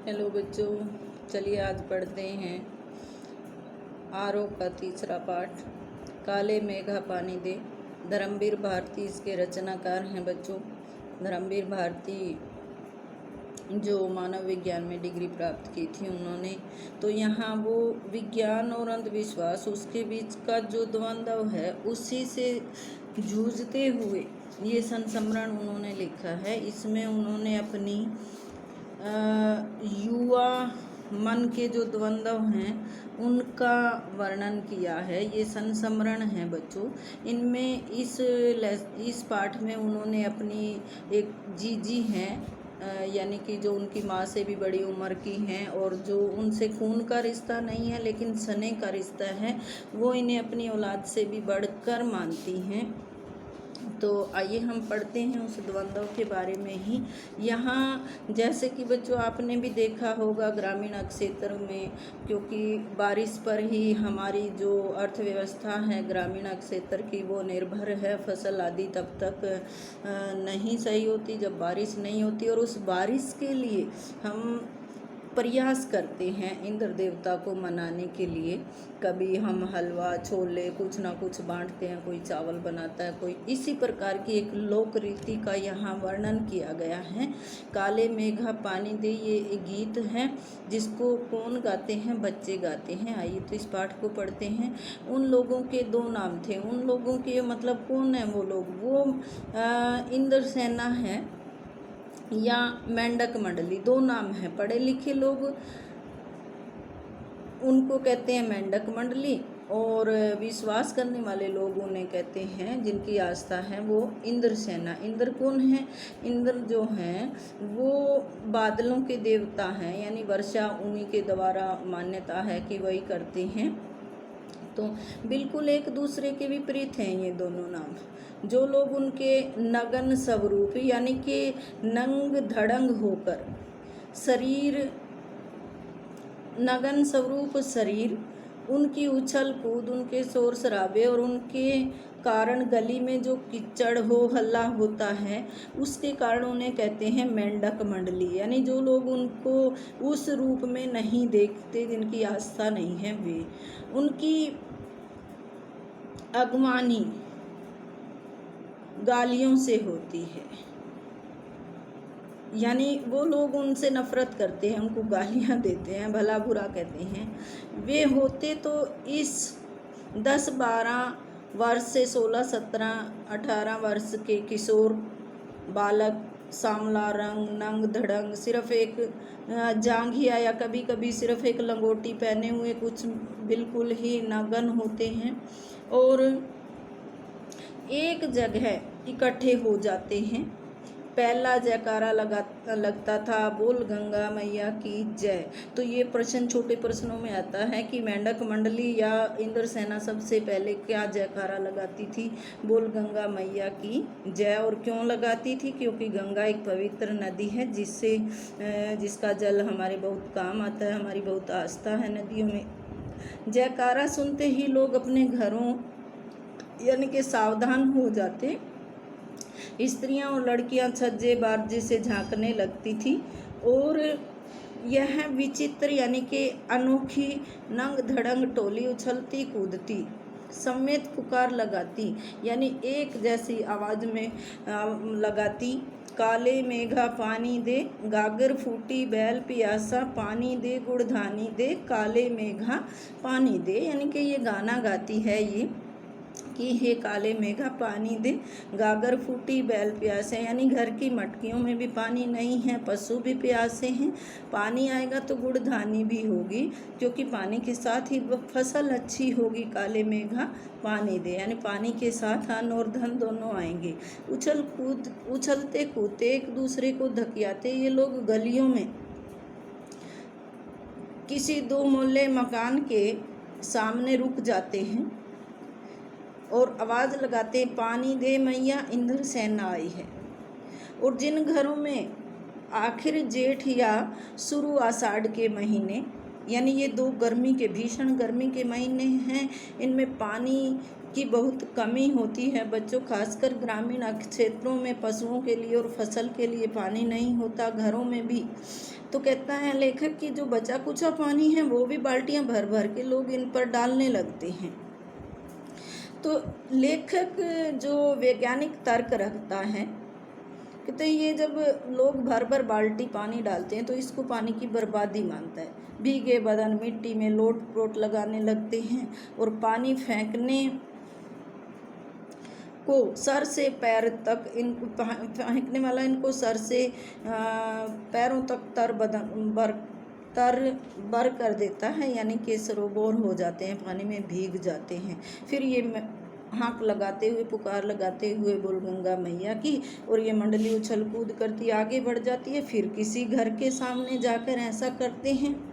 Hello बच्चों, चलिए आज पढ़ते हैं आरोप का तीसरा पाठ। काले मेघा पानी दे। धर्मवीर भारती इसके रचनाकार हैं बच्चों। धर्मवीर भारती जो मानव विज्ञान में डिग्री प्राप्त की थी उन्होंने, तो यहाँ वो विज्ञान और अंधविश्वास उसके बीच का जो द्वंद्व है उसी से जूझते हुए ये संस्मरण उन्होंने लिखा है। इसमें उन्होंने अपनी युवा मन के जो द्वंद्व हैं उनका वर्णन किया है। ये संस्मरण है बच्चों। इनमें इस पाठ में उन्होंने अपनी एक जीजी हैं, यानी कि जो उनकी माँ से भी बड़ी उम्र की हैं और जो उनसे खून का रिश्ता नहीं है लेकिन स्नेह का रिश्ता है, वो इन्हें अपनी औलाद से भी बढ़कर मानती हैं। तो आइए हम पढ़ते हैं उस द्वंद्व के बारे में ही। यहाँ जैसे कि बच्चों आपने भी देखा होगा ग्रामीण क्षेत्र में, क्योंकि बारिश पर ही हमारी जो अर्थव्यवस्था है ग्रामीण क्षेत्र की वो निर्भर है। फसल आदि तब तक नहीं सही होती जब बारिश नहीं होती, और उस बारिश के लिए हम प्रयास करते हैं इंद्र देवता को मनाने के लिए। कभी हम हलवा छोले कुछ ना कुछ बांटते हैं, कोई चावल बनाता है, कोई इसी प्रकार की एक लोक रीति का यहाँ वर्णन किया गया है। काले मेघा पानी दे ये एक गीत है जिसको कौन गाते हैं? बच्चे गाते हैं। आइए तो इस पाठ को पढ़ते हैं। उन लोगों के दो नाम थे। उन लोगों के मतलब कौन है वो लोग? वो इंद्र सेना है या मेंढक मंडली, दो नाम हैं। पढ़े लिखे लोग उनको कहते हैं मेंढक मंडली, और विश्वास करने वाले लोग उन्हें कहते हैं, जिनकी आस्था है, वो इंद्र सेना। इंद्र कौन है? इंद्र जो हैं वो बादलों के देवता हैं, यानी वर्षा उन्हीं के द्वारा मान्यता है कि वही करते हैं। तो बिल्कुल एक दूसरे के विपरीत हैं ये दोनों नाम। जो लोग उनके नगन स्वरूप यानी कि नंग धड़ंग होकर शरीर, नगन स्वरूप शरीर, उनकी उछल कूद, उनके शोर शराबे और उनके कारण गली में जो कीचड़ हो हल्ला होता है उसके कारण उन्हें कहते हैं मेंढक मंडली। यानी जो लोग उनको उस रूप में नहीं देखते, जिनकी आस्था नहीं है, वे उनकी अगवानी गालियों से होती है। यानी वो लोग उनसे नफरत करते हैं, उनको गालियां देते हैं, भला बुरा कहते हैं। वे होते तो इस 10-12 वर्ष से 16-17-18 वर्ष के किशोर बालक, सांवला रंग, नंग धड़ंग, सिर्फ एक जांघिया या कभी कभी सिर्फ एक लंगोटी पहने हुए कुछ बिल्कुल ही नगन होते हैं और एक जगह इकट्ठे हो जाते हैं। पहला जयकारा लगता था, बोल गंगा मैया की जय। तो ये प्रश्न छोटे प्रश्नों में आता है कि मेंढक मंडली या इंद्र सेना सबसे पहले क्या जयकारा लगाती थी? बोल गंगा मैया की जय। और क्यों लगाती थी? क्योंकि गंगा एक पवित्र नदी है जिसका जल हमारे बहुत काम आता है, हमारी बहुत आस्था है नदियों में। जयकारा सुनते ही लोग अपने घरों यानी कि सावधान हो जाते। स्त्रियां और लड़कियां छज्जे बारजे से झांकने लगती थी और यह विचित्र यानी कि अनोखी नंग धड़ंग टोली उछलती कूदती समेत पुकार लगाती, यानी एक जैसी आवाज़ में लगाती। काले मेघा पानी दे, गागर फूटी बैल पियासा, पानी दे गुड़धानी दे, काले मेघा पानी दे। यानी कि ये गाना गाती है ये कि हे काले मेघा पानी दे, गागर फूटी बैल प्यासे, यानी घर की मटकियों में भी पानी नहीं है, पशु भी प्यासे हैं। पानी आएगा तो गुड़धानी भी होगी, क्योंकि पानी के साथ ही फसल अच्छी होगी। काले मेघा पानी दे, यानी पानी के साथ अन्न और धन दोनों आएंगे। उछलते कूदते एक दूसरे को धकियाते ये लोग गलियों में किसी दो मोहल्ले मकान के सामने रुक जाते हैं और आवाज़ लगाते, पानी दे मैया इंद्र सेना आई है। और जिन घरों में आखिर जेठ या शुरू आषाढ़ के महीने, यानी ये दो गर्मी के भीषण गर्मी के महीने हैं, इनमें पानी की बहुत कमी होती है बच्चों। खासकर ग्रामीण क्षेत्रों में पशुओं के लिए और फसल के लिए पानी नहीं होता। घरों में भी तो कहता है लेखक कि जो बचा कुचा पानी है वो भी बाल्टियां भर भर के लोग इन पर डालने लगते हैं। तो लेखक जो वैज्ञानिक तर्क रखता है, कहते ये जब लोग भर भर बाल्टी पानी डालते हैं तो इसको पानी की बर्बादी मानता है। भीगे बदन मिट्टी में लोट पोट लगाने लगते हैं और पानी फेंकने को सर से पैर तक फेंकने वाला इनको सर से पैरों तक तर बर कर देता है, यानी कि सरोबोर हो जाते हैं, पानी में भीग जाते हैं। फिर ये हाँक लगाते हुए पुकार लगाते हुए बोल गंगा मैया की, और ये मंडली उछल कूद करती आगे बढ़ जाती है। फिर किसी घर के सामने जाकर ऐसा करते हैं।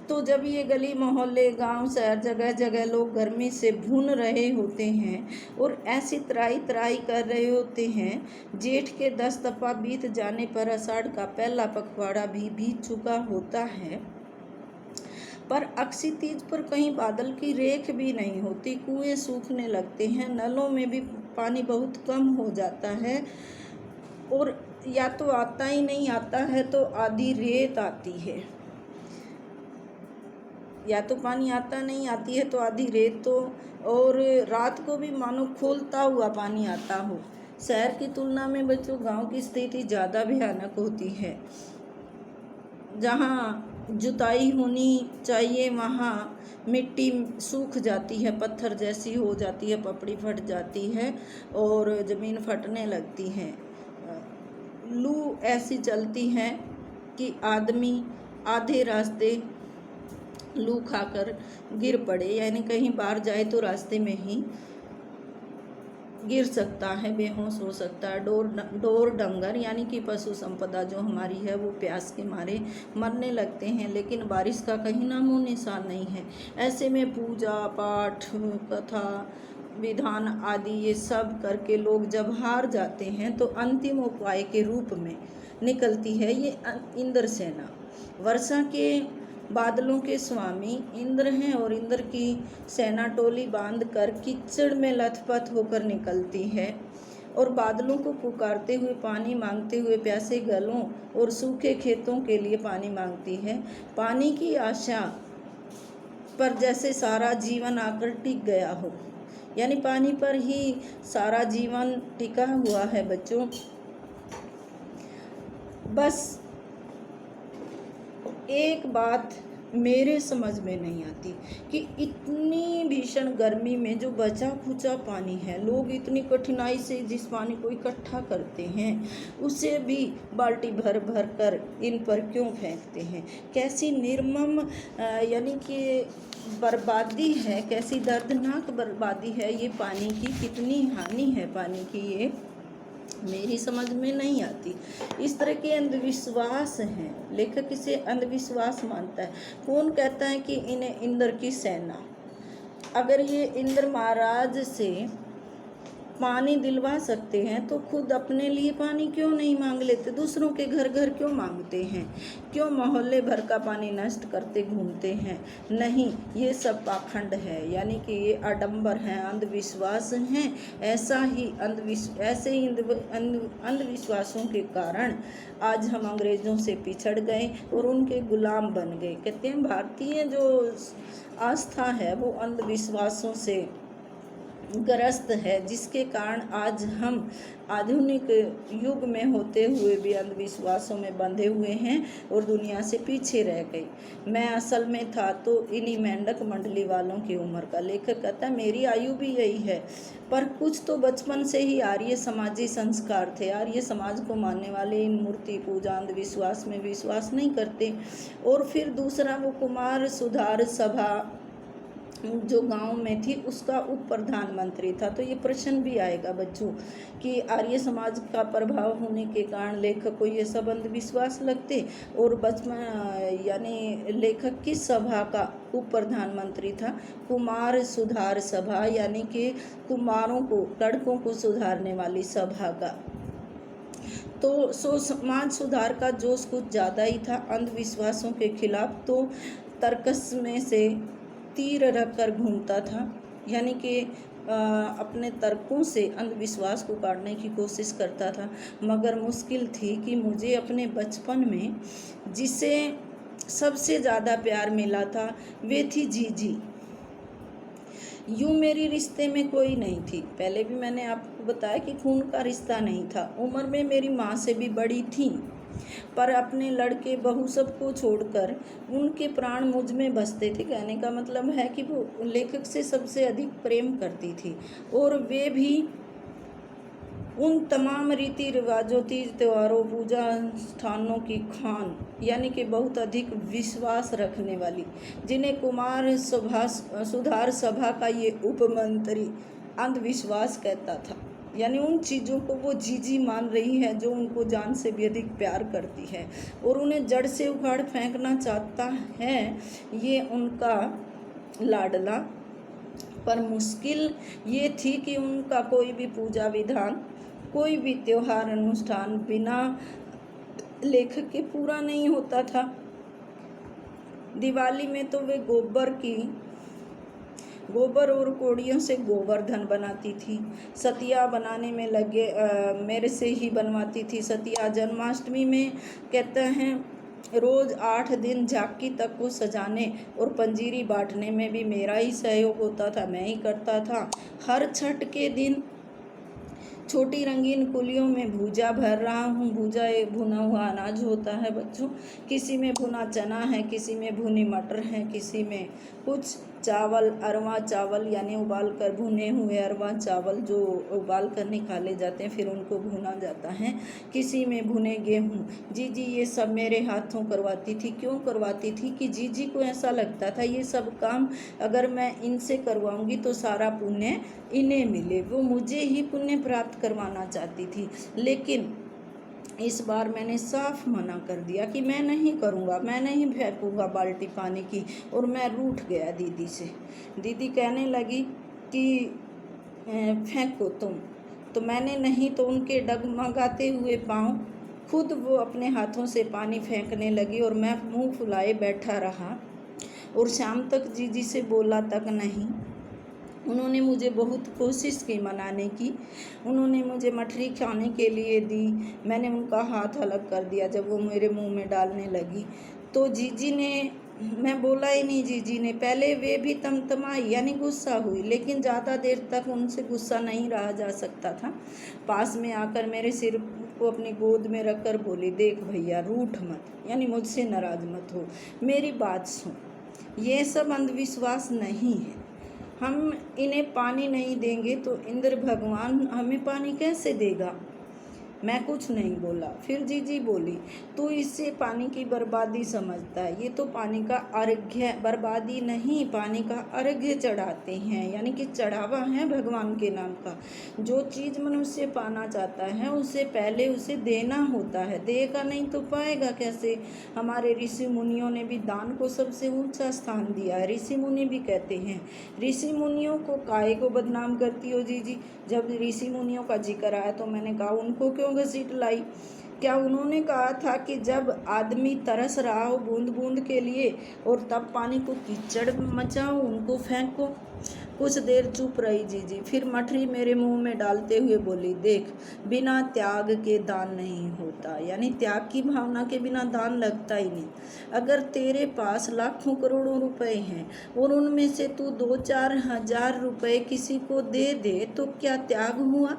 तो जब ये गली मोहल्ले गांव शहर जगह जगह लोग गर्मी से भून रहे होते हैं और ऐसी त्राई त्राई कर रहे होते हैं, जेठ के 10 तपा बीत जाने पर आषाढ़ का पहला पखवाड़ा भी बीत चुका होता है, पर अक्षी तीज पर कहीं बादल की रेख भी नहीं होती। कुएं सूखने लगते हैं, नलों में भी पानी बहुत कम हो जाता है, और या तो आता ही नहीं आता है तो आधी रेत आती है, या तो पानी आता नहीं आती है तो आधी रेत, तो और रात को भी मानो खोलता हुआ पानी आता हो। शहर की तुलना में बच्चों गांव की स्थिति ज़्यादा भयानक होती है। जहाँ जुताई होनी चाहिए वहाँ मिट्टी सूख जाती है, पत्थर जैसी हो जाती है, पपड़ी फट जाती है और ज़मीन फटने लगती है। लू ऐसी चलती है कि आदमी आधे रास्ते लू खाकर गिर पड़े, यानी कहीं बाहर जाए तो रास्ते में ही गिर सकता है, बेहोश हो सकता है। डोर डंगर यानी कि पशु संपदा जो हमारी है वो प्यास के मारे मरने लगते हैं, लेकिन बारिश का कहीं नामो निशान नहीं है। ऐसे में पूजा पाठ कथा विधान आदि ये सब करके लोग जब हार जाते हैं तो अंतिम उपाय के रूप में निकलती है ये इंद्र सेना। वर्षा के बादलों के स्वामी इंद्र हैं और इंद्र की सेना टोली बांध कर कीचड़ में लथपथ होकर निकलती है और बादलों को पुकारते हुए पानी मांगते हुए प्यासे गलों और सूखे खेतों के लिए पानी मांगती है। पानी की आशा पर जैसे सारा जीवन आकर टिक गया हो, यानी पानी पर ही सारा जीवन टिका हुआ है बच्चों। बस एक बात मेरे समझ में नहीं आती कि इतनी भीषण गर्मी में जो बचा खुचा पानी है, लोग इतनी कठिनाई से जिस पानी को इकट्ठा करते हैं उसे भी बाल्टी भर भर कर इन पर क्यों फेंकते हैं। कैसी निर्मम यानी कि बर्बादी है, कैसी दर्दनाक बर्बादी है ये पानी की, कितनी हानि है पानी की, ये मेरी समझ में नहीं आती। इस तरह के अंधविश्वास हैं, लेखक इसे अंधविश्वास मानता है। कौन कहता है कि इन्हें इंद्र की सेना, अगर ये इंद्र महाराज से पानी दिलवा सकते हैं तो खुद अपने लिए पानी क्यों नहीं मांग लेते, दूसरों के घर घर क्यों मांगते हैं, क्यों मोहल्ले भर का पानी नष्ट करते घूमते हैं। नहीं, ये सब पाखंड है, यानी कि ये आडंबर हैं, अंधविश्वास हैं। ऐसे ही अंधविश्वासों के कारण आज हम अंग्रेज़ों से पिछड़ गए और उनके गुलाम बन गए। कहते हैं भारतीय जो आस्था है वो अंधविश्वासों से ग्रस्त है, जिसके कारण आज हम आधुनिक युग में होते हुए भी अंधविश्वासों में बंधे हुए हैं और दुनिया से पीछे रह गए। मैं असल में था तो इन्हीं मेंढक मंडली वालों की उम्र का। लेखक कहता है मेरी आयु भी यही है, पर कुछ तो बचपन से ही आर्य समाजी संस्कार थे। आर्य समाज को मानने वाले इन मूर्ति पूजा अंधविश्वास में विश्वास नहीं करते। और फिर दूसरा, वो कुमार सुधार सभा जो गांव में थी उसका उप प्रधानमंत्री था। तो ये प्रश्न भी आएगा बच्चों कि आर्य समाज का प्रभाव होने के कारण लेखक को ये सब अंधविश्वास लगते, और बचपन यानी लेखक किस सभा का उप प्रधानमंत्री था, कुमार सुधार सभा, यानी कि कुमारों को, लड़कों को सुधारने वाली सभा का। तो समाज सुधार का जोश कुछ ज़्यादा ही था। अंधविश्वासों के खिलाफ तो तर्कस में से तीर रखकर घूमता था, यानी कि अपने तर्कों से अंधविश्वास को काटने की कोशिश करता था, मगर मुश्किल थी कि मुझे अपने बचपन में जिसे सबसे ज़्यादा प्यार मिला था वे थी जीजी। यूँ मेरी रिश्ते में कोई नहीं थी। पहले भी मैंने आपको बताया कि खून का रिश्ता नहीं था। उम्र में मेरी माँ से भी बड़ी थी, पर अपने लड़के बहू सबको छोड़कर उनके प्राण मुझ में बसते थे। कहने का मतलब है कि वो लेखक से सबसे अधिक प्रेम करती थी, और वे भी उन तमाम रीति रिवाजों, तीज त्योहारों, पूजा स्थानों की खान, यानी कि बहुत अधिक विश्वास रखने वाली, जिन्हें कुमार सुधार सभा का ये उपमंत्री अंधविश्वास कहता था। यानी उन चीज़ों को वो जीजी मान रही है जो उनको जान से भी अधिक प्यार करती है, और उन्हें जड़ से उखाड़ फेंकना चाहता है ये उनका लाडला। पर मुश्किल ये थी कि उनका कोई भी पूजा विधान, कोई भी त्योहार अनुष्ठान बिना लेखक के पूरा नहीं होता था। दिवाली में तो वे गोबर और कोड़ियों से गोवर्धन बनाती थी। सतिया बनाने में लगे मेरे से ही बनवाती थी सतिया। जन्माष्टमी में कहते हैं रोज़ 8 दिन झांकी तक को सजाने और पंजीरी बांटने में भी मेरा ही सहयोग होता था, मैं ही करता था। हर छठ के दिन छोटी रंगीन कुलियों में भूजा भर रहा हूँ। भूजा एक भुना हुआ अनाज होता है बच्चों। किसी में भुना चना है, किसी में भुनी मटर है, किसी में कुछ चावल, अरवा चावल यानी उबाल कर भुने हुए अरवा चावल जो उबाल कर निकाले जाते हैं फिर उनको भुना जाता है, किसी में भुने गेहूँ। जीजी ये सब मेरे हाथों करवाती थी। क्यों करवाती थी कि जीजी को ऐसा लगता था ये सब काम अगर मैं इनसे करवाऊंगी तो सारा पुण्य इन्हें मिले। वो मुझे ही पुण्य प्राप्त करवाना चाहती थी, लेकिन इस बार मैंने साफ मना कर दिया कि मैं नहीं करूँगा, मैं नहीं फेंकूँगा बाल्टी पानी की, और मैं रूठ गया दीदी से। दीदी कहने लगी कि फेंको तुम, तो मैंने नहीं, तो उनके डगमगाते हुए पाँव खुद वो अपने हाथों से पानी फेंकने लगी, और मैं मुंह फुलाए बैठा रहा, और शाम तक जीजी से बोला तक नहीं। उन्होंने मुझे बहुत कोशिश की मनाने की, उन्होंने मुझे मठरी खाने के लिए दी, मैंने उनका हाथ अलग कर दिया। जब वो मेरे मुंह में डालने लगी तो जीजी ने, मैं बोला ही नहीं जीजी ने, पहले वे भी तमतमाई यानी गुस्सा हुई, लेकिन ज़्यादा देर तक उनसे गुस्सा नहीं रहा जा सकता था। पास में आकर मेरे सिर को अपनी गोद में रखकर बोली, देख भैया रूठ मत, यानी मुझसे नाराज मत हो, मेरी बात सुन, ये सब अंधविश्वास नहीं है। हम इन्हें पानी नहीं देंगे तो इंद्र भगवान हमें पानी कैसे देगा। मैं कुछ नहीं बोला। फिर जीजी बोली, तू इससे पानी की बर्बादी समझता है, ये तो पानी का अर्घ्य, बर्बादी नहीं, पानी का अर्घ्य चढ़ाते हैं, यानी कि चढ़ावा है भगवान के नाम का। जो चीज़ मनुष्य पाना चाहता है उसे पहले उसे देना होता है, देगा नहीं तो पाएगा कैसे। हमारे ऋषि मुनियों ने भी दान को सबसे ऊंचा स्थान दिया है। ऋषि मुनि भी कहते हैं, ऋषि मुनियों को काहे को बदनाम करती हो जीजी। जब ऋषि मुनियों का जिक्र आया तो मैंने कहा उनको क्यों घसीट लाई। क्या उन्होंने कहा था कि जब आदमी तरस रहा हो बूंद बूंद के लिए और तब पानी को कीचड़ मचाओ, उनको फेंको। कुछ देर चुप रही जीजी, फिर मठरी मेरे मुंह में डालते हुए बोली, देख बिना त्याग के दान नहीं होता, यानी त्याग की भावना के बिना दान लगता ही नहीं। अगर तेरे पास लाखों करोड़ों रुपए हैं और उनमें से तू 2-4 हजार रुपए किसी को दे दे तो क्या त्याग हुआ।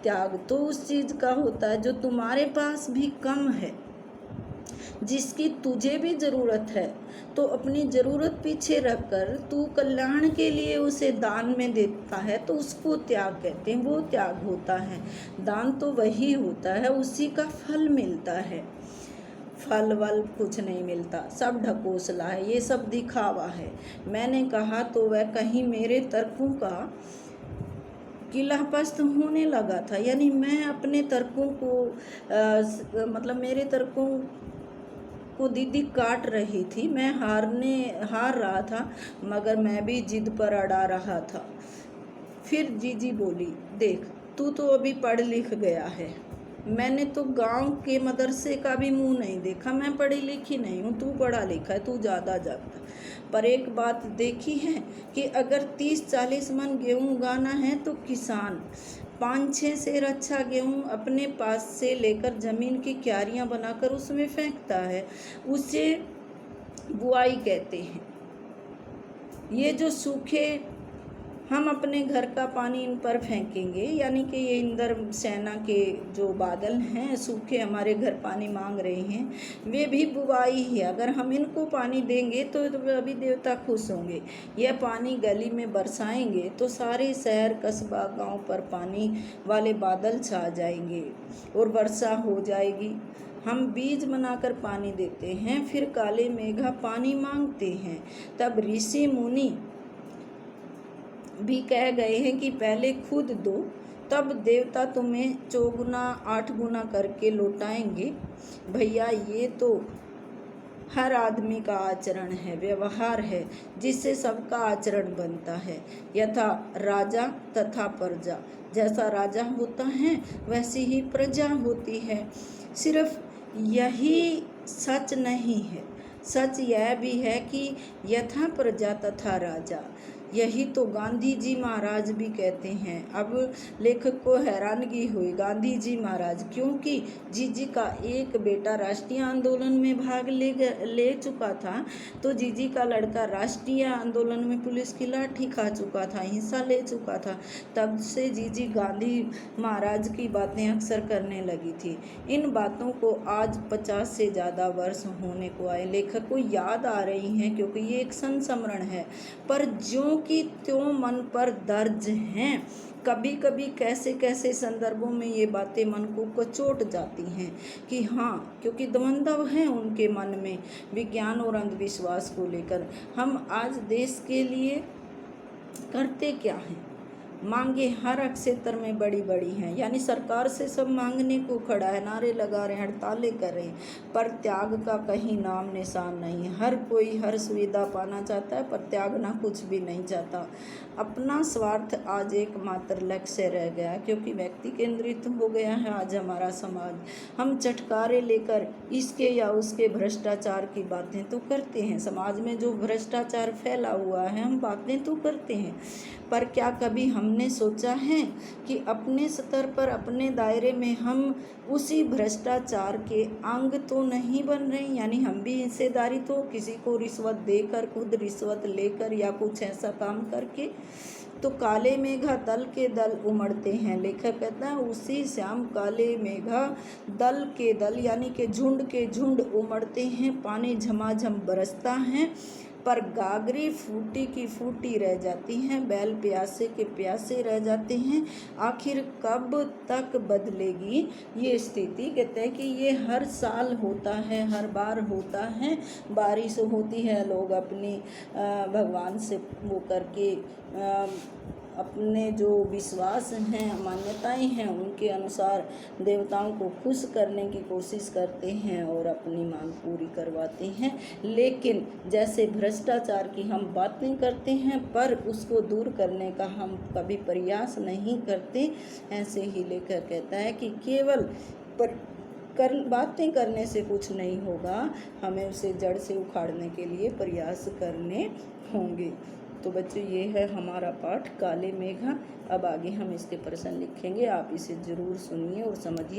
त्याग तो उस चीज़ का होता है जो तुम्हारे पास भी कम है, जिसकी तुझे भी ज़रूरत है, तो अपनी ज़रूरत पीछे रखकर तू कल्याण के लिए उसे दान में देता है तो उसको त्याग कहते हैं, वो त्याग होता है। दान तो वही होता है, उसी का फल मिलता है, फल वल कुछ नहीं मिलता, सब ढकोसला है, ये सब दिखावा है। मैंने कहा तो वह कहीं मेरे तर्कों का किलापस्त होने लगा था, यानी मैं अपने तर्कों को मतलब मेरे तर्कों को दीदी काट रही थी। मैं हार रहा था, मगर मैं भी जिद पर अड़ा रहा था। फिर जीजी बोली, देख तू तो अभी पढ़ लिख गया है, मैंने तो गांव के मदरसे का भी मुंह नहीं देखा, मैं पढ़ी लिखी नहीं हूँ, तू पढ़ा लिखा है, तू ज़्यादा जानता। पर एक बात देखी है कि अगर 30-40 मन गेहूँ उगाना है तो किसान 5-6 सेर अच्छा गेहूँ अपने पास से लेकर ज़मीन की क्यारियाँ बनाकर उसमें फेंकता है, उसे बुआई कहते हैं। ये जो सूखे हम अपने घर का पानी इन पर फेंकेंगे, यानी कि ये इंद्र सेना के जो बादल हैं सूखे हमारे घर पानी मांग रहे हैं, वे भी बुवाई है। अगर हम इनको पानी देंगे तो अभी देवता खुश होंगे। यह पानी गली में बरसाएंगे तो सारे शहर कस्बा गांव पर पानी वाले बादल छा जाएंगे और वर्षा हो जाएगी। हम बीज बनाकर पानी देते हैं, फिर काले मेघा पानी मांगते हैं। तब ऋषि मुनि भी कह गए हैं कि पहले खुद दो, तब देवता तुम्हें 4 गुना 8 गुना करके लौटाएंगे। भैया ये तो हर आदमी का आचरण है, व्यवहार है, जिससे सबका आचरण बनता है। यथा राजा तथा प्रजा, जैसा राजा होता है वैसी ही प्रजा होती है। सिर्फ यही सच नहीं है, सच यह भी है कि यथा प्रजा तथा राजा, यही तो गांधी जी महाराज भी कहते हैं। अब लेखक को हैरानगी हुई, गांधी जी महाराज, क्योंकि जीजी का एक बेटा राष्ट्रीय आंदोलन में भाग ले चुका था, तो जीजी का लड़का राष्ट्रीय आंदोलन में पुलिस की लाठी खा चुका था, हिस्सा ले चुका था। तब से जीजी गांधी महाराज की बातें अक्सर करने लगी थी। इन बातों को आज 50 से ज़्यादा वर्ष होने को आए, लेखक को याद आ रही हैं, क्योंकि ये एक संस्मरण है, पर ज्यों की त्यों मन पर दर्ज हैं। कभी कभी कैसे कैसे संदर्भों में ये बातें मन को कचोट जाती हैं कि हाँ, क्योंकि द्वंद्व है उनके मन में विज्ञान और अंधविश्वास को लेकर। हम आज देश के लिए करते क्या हैं? मांगे हर क्षेत्र में बड़ी बड़ी हैं, यानी सरकार से सब मांगने को खड़ा है, नारे लगा रहे हैं, हड़तालें कर रहे हैं, पर त्याग का कहीं नाम निशान नहीं है। हर कोई हर सुविधा पाना चाहता है, पर त्यागना कुछ भी नहीं चाहता। अपना स्वार्थ आज एकमात्र लक्ष्य रह गया, क्योंकि व्यक्ति केंद्रित हो गया है आज हमारा समाज। हम चटकारे लेकर इसके या उसके भ्रष्टाचार की बातें तो करते हैं, समाज में जो भ्रष्टाचार फैला हुआ है हम बातें तो करते हैं, पर क्या कभी हमने सोचा है कि अपने स्तर पर अपने दायरे में हम उसी भ्रष्टाचार के अंग तो नहीं बन रहे? यानी हम भी हिस्सेदारी, तो किसी को रिश्वत देकर, खुद रिश्वत लेकर या कुछ ऐसा काम करके। तो काले मेघा दल के दल उमड़ते हैं, लेखक कहता है उसी श्याम काले मेघा दल के दल, यानी कि झुंड के झुंड उमड़ते हैं, पानी झमाझम बरसता है, पर गागरी फूटी की फूटी रह जाती हैं, बैल प्यासे के प्यासे रह जाते हैं। आखिर कब तक बदलेगी ये स्थिति? कहते हैं कि ये हर साल होता है, हर बार होता है। बारिश होती है, लोग अपनी भगवान से वो करके अपने जो विश्वास हैं, मान्यताएं हैं, उनके अनुसार देवताओं को खुश करने की कोशिश करते हैं और अपनी मांग पूरी करवाते हैं। लेकिन जैसे भ्रष्टाचार की हम बातें करते हैं, पर उसको दूर करने का हम कभी प्रयास नहीं करते, ऐसे ही लेकर कहता है कि केवल बातें करने से कुछ नहीं होगा, हमें उसे जड़ से उखाड़ने के लिए प्रयास करने होंगे। तो बच्चों, ये है हमारा पाठ काले मेघा। अब आगे हम इसके प्रश्न लिखेंगे, आप इसे ज़रूर सुनिए और समझिए।